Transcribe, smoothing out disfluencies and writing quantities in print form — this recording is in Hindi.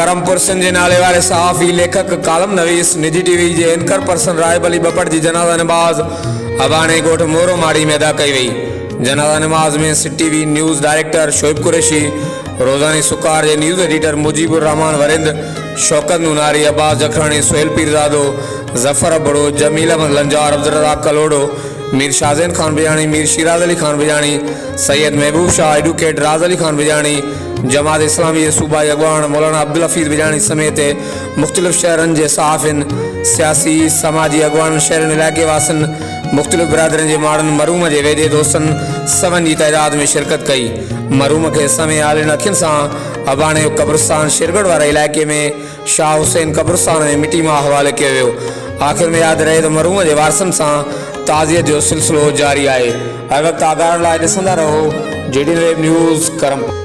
करमपुर सिंध जे नाले वाले सहाफ़ी लेखक कालम नवीस निजी टीवी जे एंकर पर्सन रायब अली बपट जी जनाज़ा नमाज़ अबाणे गोठ मोरो माड़ी में अदा कई वई। जनाज़ा नमाज़ में city TV news director Shoaib Qureshi, रोज़ानी सुकार जे news editor Mujibur Rahman Warind, Shaukat Noonari, Abbas Jakhrani, Suhail Pirzado, Zafar Abro, Jamil Ahmed Lanjar, Abdul Razzaq Kalhoro, Mir Shahzain Khan Bijarani, Mir Shiraz Ali Khan Bijarani, Syed Mehboob Shah, advocate Raj Ali Khan Bijarani, Jamaat Islami सूबाई अगवान मौलाना अब्दुल हफीज़ बिजाणी समेत मुख्तलिफ़ शहरन के सहाफ़िन, सियासी समाजी अगवान, शहरन इलाके वासन, मुख्तलिफ़ बिरादरन के माण्हुनि मरूम के वेझे दोस्तन सवन की तइदाद में शिरकत कई। मरूम के समय आलिन अखियुनि सां अबाणे कब्रिस्तान शेरगढ़ वारे इलाके में शाह हुसैन कब्रिस्तान में मिट्टी मां हवाले कियो वियो। आख़िर में यादि रहे तो मरूम के वारसनि सां ताज़ियत जो सिलसिलो जारी है। हर वक्त आगाह लाइ ॾिसंदा रहो JD वेब न्यूज़ करम।